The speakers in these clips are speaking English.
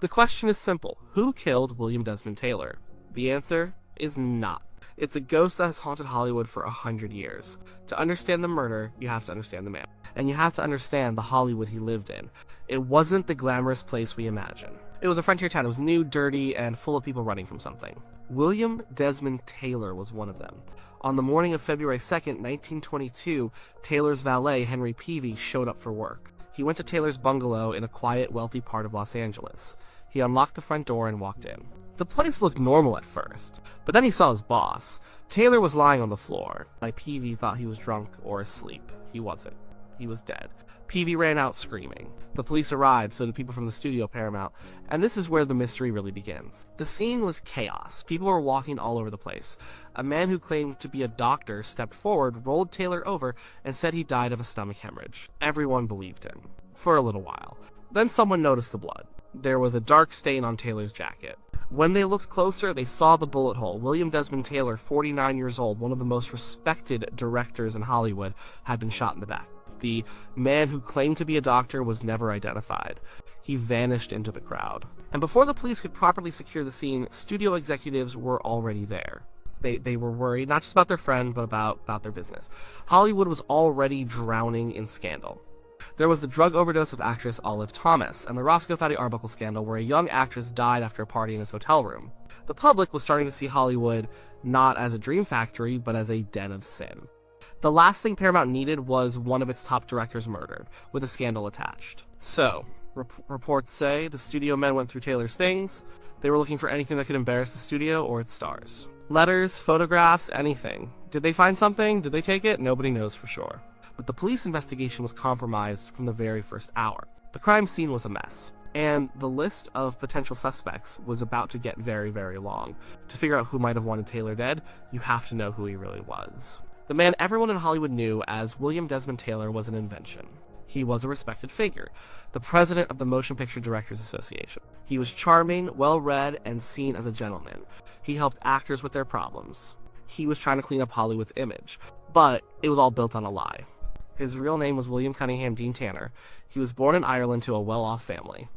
The question is simple. Who killed William Desmond Taylor? The answer is not. It's a ghost that has haunted Hollywood for 100 years. To understand the murder, you have to understand the man. And you have to understand the Hollywood he lived in. It wasn't the glamorous place we imagine. It was a frontier town. It was new, dirty, and full of people running from something. William Desmond Taylor was one of them. On the morning of February 2nd, 1922, Taylor's valet, Henry Peavy, showed up for work. He went to Taylor's bungalow in a quiet, wealthy part of Los Angeles. He unlocked the front door and walked in. The place looked normal at first, but then he saw his boss. Taylor was lying on the floor. Peavy thought he was drunk or asleep. He wasn't. He was dead. Peavy ran out screaming. The police arrived, so did people from the studio Paramount, and this is where the mystery really begins. The scene was chaos. People were walking all over the place. A man who claimed to be a doctor stepped forward, rolled Taylor over, and said he died of a stomach hemorrhage. Everyone believed him. For a little while. Then someone noticed the blood. There was a dark stain on Taylor's jacket. When they looked closer, they saw the bullet hole. William Desmond Taylor, 49 years old, one of the most respected directors in Hollywood, had been shot in the back. The man who claimed to be a doctor was never identified. He vanished into the crowd. And before the police could properly secure the scene, studio executives were already there. They were worried, not just about their friend, but about their business. Hollywood was already drowning in scandal. There was the drug overdose of actress Olive Thomas, and the Roscoe Fatty Arbuckle scandal, where a young actress died after a party in his hotel room. The public was starting to see Hollywood not as a dream factory, but as a den of sin. The last thing Paramount needed was one of its top directors murdered, with a scandal attached. So, reports say the studio men went through Taylor's things. They were looking for anything that could embarrass the studio or its stars. Letters, photographs, anything. Did they find something? Did they take it? Nobody knows for sure. But the police investigation was compromised from the very first hour. The crime scene was a mess, and the list of potential suspects was about to get very, very long. To figure out who might have wanted Taylor dead, you have to know who he really was. The man everyone in Hollywood knew as William Desmond Taylor was an invention. He was a respected figure, the president of the Motion Picture Directors Association. He was charming, well-read, and seen as a gentleman. He helped actors with their problems. He was trying to clean up Hollywood's image, but it was all built on a lie. His real name was William Cunningham Dean Tanner. He was born in Ireland to a well-off family.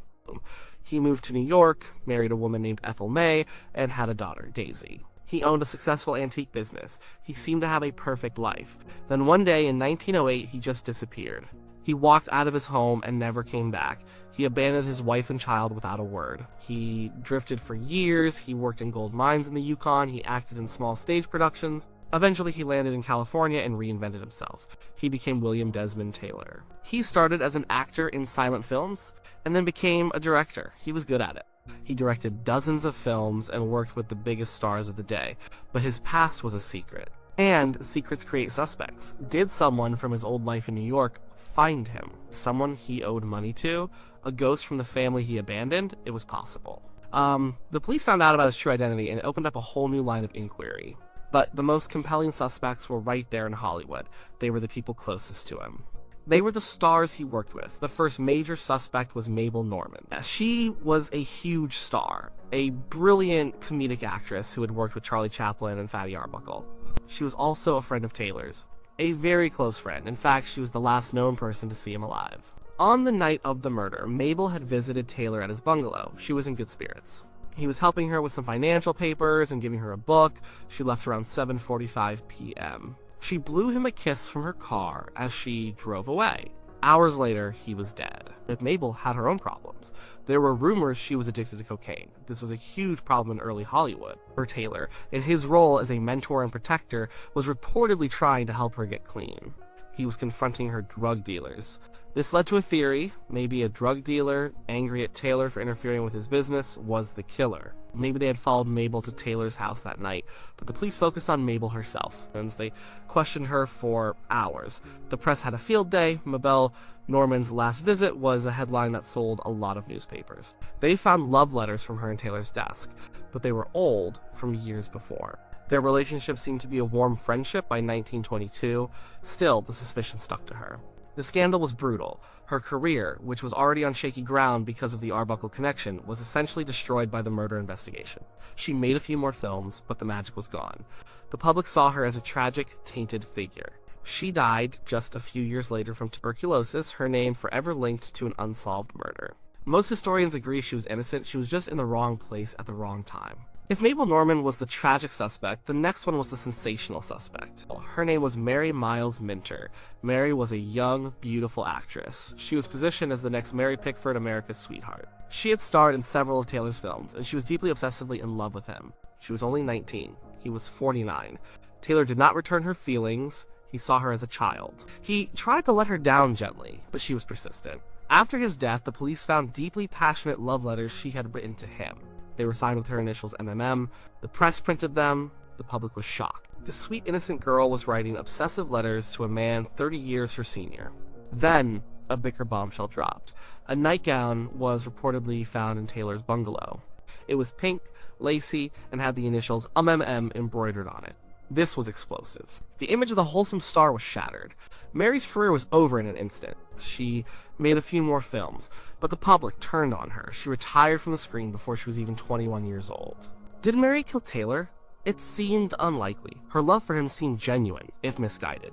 He moved to New York, married a woman named Ethel May, and had a daughter, Daisy. He owned a successful antique business. He seemed to have a perfect life. Then one day in 1908, he just disappeared. He walked out of his home and never came back. He abandoned his wife and child without a word. He drifted for years. He worked in gold mines in the Yukon. He acted in small stage productions. Eventually, he landed in California and reinvented himself. He became William Desmond Taylor. He started as an actor in silent films and then became a director. He was good at it. He directed dozens of films and worked with the biggest stars of the day, but his past was a secret. And secrets create suspects. Did someone from his old life in New York find him? Someone he owed money to? A ghost from the family he abandoned? It was possible. The police found out about his true identity and it opened up a whole new line of inquiry. But the most compelling suspects were right there in Hollywood. They were the people closest to him. They were the stars he worked with. The first major suspect was Mabel Normand. She was a huge star, a brilliant comedic actress who had worked with Charlie Chaplin and Fatty Arbuckle. She was also a friend of Taylor's, a very close friend. In fact, she was the last known person to see him alive. On the night of the murder, Mabel had visited Taylor at his bungalow. She was in good spirits. He was helping her with some financial papers and giving her a book. She left around 7:45 p.m. She blew him a kiss from her car as she drove away. Hours later, he was dead. But Mabel had her own problems. There were rumors she was addicted to cocaine. This was a huge problem in early Hollywood. For Taylor, in his role as a mentor and protector, was reportedly trying to help her get clean. He was confronting her drug dealers. This led to a theory. Maybe a drug dealer, angry at Taylor for interfering with his business, was the killer. Maybe they had followed Mabel to Taylor's house that night, but the police focused on Mabel herself, and they questioned her for hours. The press had a field day. Mabel Normand's last visit was a headline that sold a lot of newspapers. They found love letters from her in Taylor's desk, but they were old, from years before. Their relationship seemed to be a warm friendship by 1922. Still, the suspicion stuck to her. The scandal was brutal. Her career, which was already on shaky ground because of the Arbuckle connection, was essentially destroyed by the murder investigation. She made a few more films, but the magic was gone. The public saw her as a tragic, tainted figure. She died just a few years later from tuberculosis, her name forever linked to an unsolved murder. Most historians agree she was innocent, she was just in the wrong place at the wrong time. If Mabel Normand was the tragic suspect, the next one was the sensational suspect. Her name was Mary Miles Minter. Mary was a young, beautiful actress. She was positioned as the next Mary Pickford, America's sweetheart. She had starred in several of Taylor's films, and she was deeply obsessively in love with him. She was only 19. He was 49. Taylor did not return her feelings. He saw her as a child. He tried to let her down gently, but she was persistent. After his death, the police found deeply passionate love letters she had written to him. They were signed with her initials MMM. The press printed them. The public was shocked. The sweet, innocent girl was writing obsessive letters to a man 30 years her senior. Then, a bigger bombshell dropped. A nightgown was reportedly found in Taylor's bungalow. It was pink, lacy, and had the initials MMM embroidered on it. This was explosive. The image of the wholesome star was shattered. Mary's career was over in an instant. She made a few more films, but the public turned on her. She retired from the screen before she was even 21 years old. Did Mary kill Taylor? It seemed unlikely. Her love for him seemed genuine, if misguided.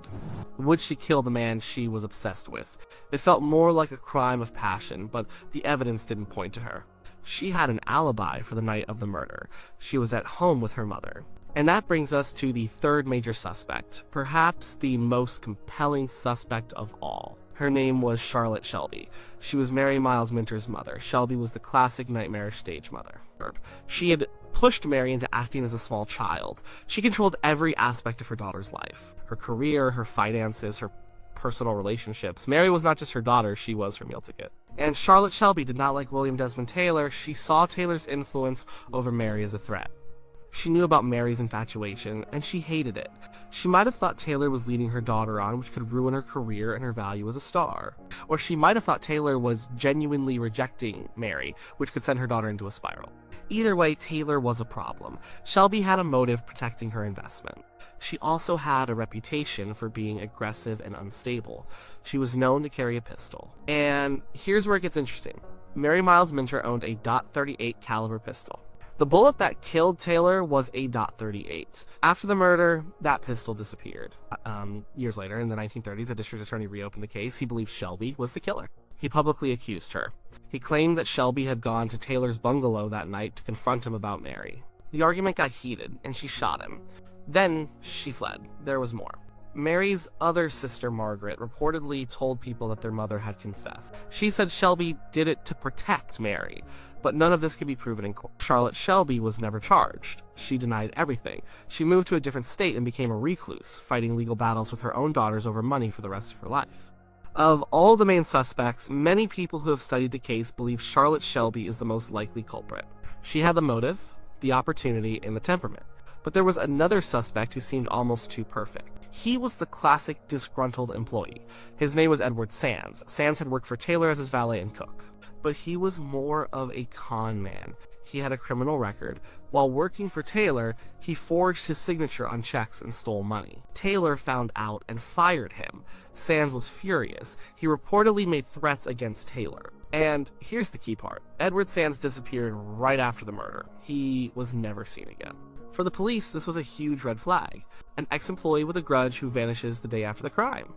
Would she kill the man she was obsessed with? It felt more like a crime of passion, but the evidence didn't point to her. She had an alibi for the night of the murder. She was at home with her mother. And that brings us to the third major suspect, perhaps the most compelling suspect of all. Her name was Charlotte Shelby. She was Mary Miles Minter's mother. Shelby was the classic nightmarish stage mother. She had pushed Mary into acting as a small child. She controlled every aspect of her daughter's life. Her career, her finances, her personal relationships. Mary was not just her daughter, she was her meal ticket. And Charlotte Shelby did not like William Desmond Taylor. She saw Taylor's influence over Mary as a threat. She knew about Mary's infatuation, and she hated it. She might have thought Taylor was leading her daughter on, which could ruin her career and her value as a star. Or she might have thought Taylor was genuinely rejecting Mary, which could send her daughter into a spiral. Either way, Taylor was a problem. Shelby had a motive protecting her investment. She also had a reputation for being aggressive and unstable. She was known to carry a pistol. And here's where it gets interesting. Mary Miles Minter owned a .38 caliber pistol. The bullet that killed Taylor was a .38. After the murder, that pistol disappeared. Years later, in the 1930s, a district attorney reopened the case. He believed Shelby was the killer. He publicly accused her. He claimed that Shelby had gone to Taylor's bungalow that night to confront him about Mary. The argument got heated, and she shot him. Then, she fled. There was more. Mary's other sister, Margaret, reportedly told people that their mother had confessed. She said Shelby did it to protect Mary, but none of this could be proven in court. Charlotte Shelby was never charged. She denied everything. She moved to a different state and became a recluse, fighting legal battles with her own daughters over money for the rest of her life. Of all the main suspects, many people who have studied the case believe Charlotte Shelby is the most likely culprit. She had the motive, the opportunity, and the temperament. But there was another suspect who seemed almost too perfect. He was the classic disgruntled employee. His name was Edward Sands. Sands had worked for Taylor as his valet and cook. But he was more of a con man. He had a criminal record. While working for Taylor, he forged his signature on checks and stole money. Taylor found out and fired him. Sands was furious. He reportedly made threats against Taylor. And here's the key part. Edward Sands disappeared right after the murder. He was never seen again. For the police, this was a huge red flag. An ex-employee with a grudge who vanishes the day after the crime.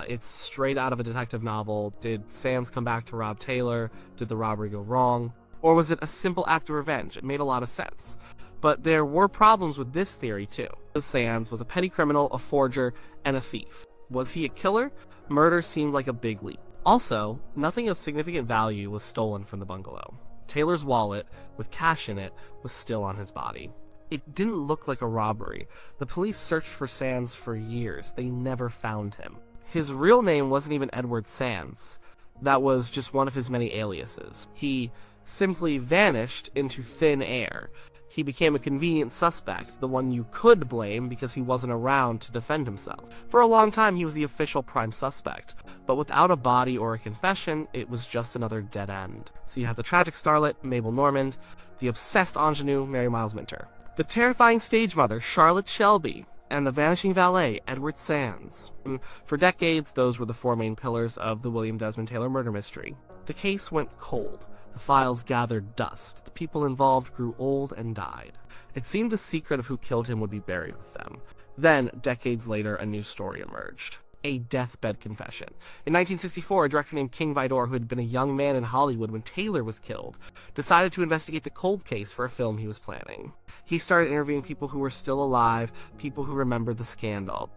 It's straight out of a detective novel. Did Sands come back to rob Taylor? Did the robbery go wrong? Or was it a simple act of revenge? It made a lot of sense. But there were problems with this theory too. Sands was a petty criminal, a forger, and a thief. Was he a killer? Murder seemed like a big leap. Also, nothing of significant value was stolen from the bungalow. Taylor's wallet, with cash in it, was still on his body. It didn't look like a robbery. The police searched for Sands for years. They never found him. His real name wasn't even Edward Sands. That was just one of his many aliases. He simply vanished into thin air. He became a convenient suspect, the one you could blame because he wasn't around to defend himself. For a long time, he was the official prime suspect, but without a body or a confession, it was just another dead end. So you have the tragic starlet, Mabel Normand, the obsessed ingenue, Mary Miles Minter, the terrifying stage mother, Charlotte Shelby, and the vanishing valet, Edward Sands. For decades, those were the four main pillars of the William Desmond Taylor murder mystery. The case went cold. The files gathered dust. The people involved grew old and died. It seemed the secret of who killed him would be buried with them. Then, decades later, a new story emerged. a deathbed confession. In 1964, a director named King Vidor, who had been a young man in Hollywood when Taylor was killed, decided to investigate the cold case for a film he was planning. He started interviewing people who were still alive, people who remembered the scandal.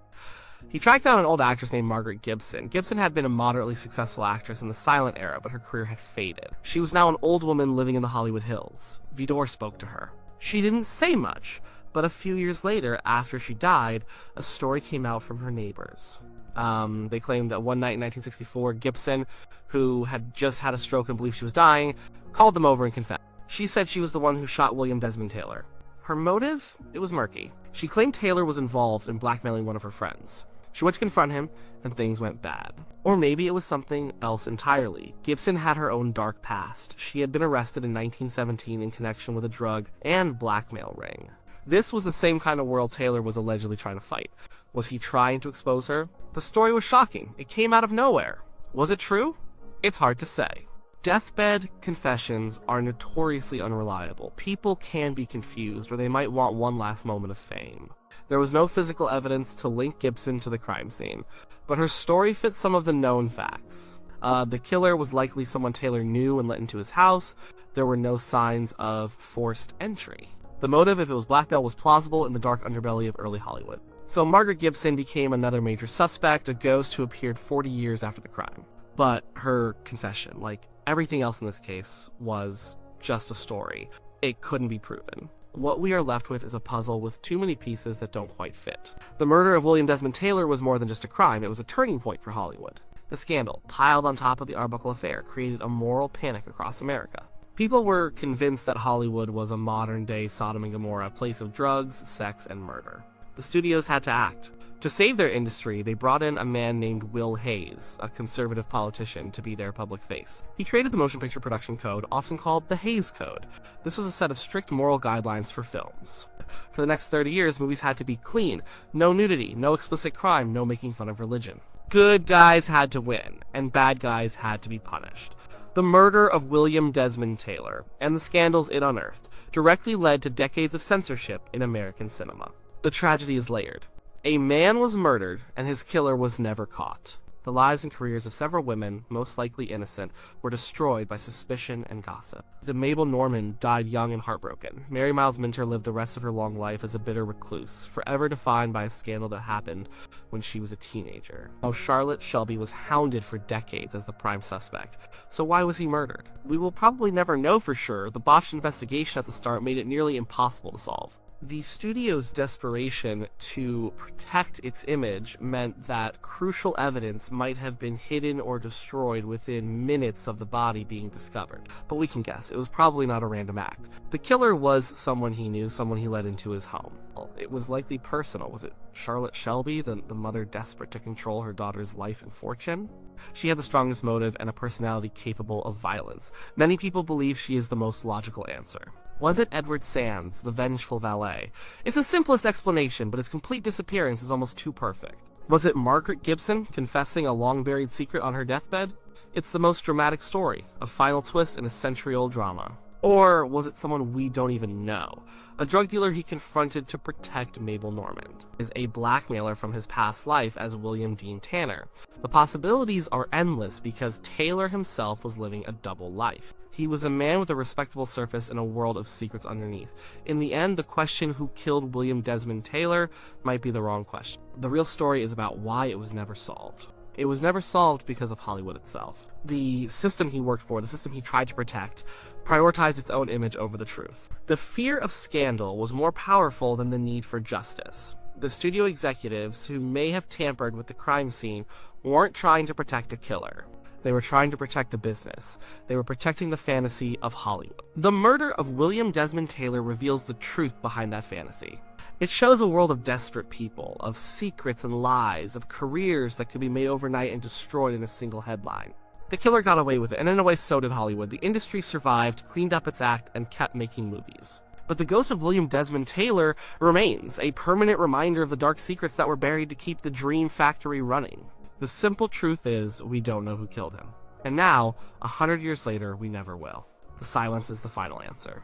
He tracked down an old actress named Margaret Gibson. Gibson had been a moderately successful actress in the silent era, but her career had faded. She was now an old woman living in the Hollywood Hills. Vidor spoke to her. She didn't say much, but a few years later, after she died, a story came out from her neighbors. They claimed that one night in 1964, Gibson, who had just had a stroke and believed she was dying, called them over and confessed. She said she was the one who shot William Desmond Taylor. Her motive? It was murky. She claimed Taylor was involved in blackmailing one of her friends. She went to confront him, and things went bad. Or maybe it was something else entirely. Gibson had her own dark past. She had been arrested in 1917 in connection with a drug and blackmail ring. This was the same kind of world Taylor was allegedly trying to fight. Was he trying to expose her? The story was shocking. It came out of nowhere. Was it true? It's hard to say. Deathbed confessions are notoriously unreliable. People can be confused, or they might want one last moment of fame. There was no physical evidence to link Gibson to the crime scene, but her story fits some of the known facts. The killer was likely someone Taylor knew and let into his house. There were no signs of forced entry. The motive, if it was blackmail, was plausible in the dark underbelly of early Hollywood. So Margaret Gibson became another major suspect, a ghost who appeared 40 years after the crime. But her confession, like everything else in this case, was just a story. It couldn't be proven. What we are left with is a puzzle with too many pieces that don't quite fit. The murder of William Desmond Taylor was more than just a crime, it was a turning point for Hollywood. The scandal, piled on top of the Arbuckle affair, created a moral panic across America. People were convinced that Hollywood was a modern-day Sodom and Gomorrah, a place of drugs, sex, and murder. The studios had to act. To save their industry, they brought in a man named Will Hays, a conservative politician, to be their public face. He created the motion picture production code, often called the Hays Code. This was a set of strict moral guidelines for films. For the next 30 years, movies had to be clean. No nudity, no explicit crime, no making fun of religion. Good guys had to win, and bad guys had to be punished. The murder of William Desmond Taylor, and the scandals it unearthed, directly led to decades of censorship in American cinema. The tragedy is layered. A man was murdered, and his killer was never caught. The lives and careers of several women, most likely innocent, were destroyed by suspicion and gossip. Mabel Normand died young and heartbroken. Mary Miles Minter lived the rest of her long life as a bitter recluse, forever defined by a scandal that happened when she was a teenager. Charlotte Shelby was hounded for decades as the prime suspect. So why was he murdered? We will probably never know for sure. The botched investigation at the start made it nearly impossible to solve. The studio's desperation to protect its image meant that crucial evidence might have been hidden or destroyed within minutes of the body being discovered. But we can guess, it was probably not a random act. The killer was someone he knew, someone he let into his home. It was likely personal. Was it Charlotte Shelby, the mother desperate to control her daughter's life and fortune? She had the strongest motive and a personality capable of violence. Many people believe she is the most logical answer. Was it Edward Sands, the vengeful valet? It's the simplest explanation, but his complete disappearance is almost too perfect. Was it Margaret Gibson confessing a long-buried secret on her deathbed? It's the most dramatic story, a final twist in a century-old drama. Or was it someone we don't even know? A drug dealer he confronted to protect Mabel Normand. Is a blackmailer from his past life as William Dean Tanner. The possibilities are endless because Taylor himself was living a double life. He was a man with a respectable surface and a world of secrets underneath. In the end, the question who killed William Desmond Taylor might be the wrong question. The real story is about why it was never solved. It was never solved because of Hollywood itself. The system he worked for, the system he tried to protect, prioritized its own image over the truth. The fear of scandal was more powerful than the need for justice. The studio executives who may have tampered with the crime scene weren't trying to protect a killer. They were trying to protect a business. They were protecting the fantasy of Hollywood. The murder of William Desmond Taylor reveals the truth behind that fantasy. It shows a world of desperate people, of secrets and lies, of careers that could be made overnight and destroyed in a single headline. The killer got away with it, and in a way so did Hollywood. The industry survived, cleaned up its act, and kept making movies. But the ghost of William Desmond Taylor remains, a permanent reminder of the dark secrets that were buried to keep the dream factory running. The simple truth is, we don't know who killed him. And now, 100 years later, we never will. The silence is the final answer.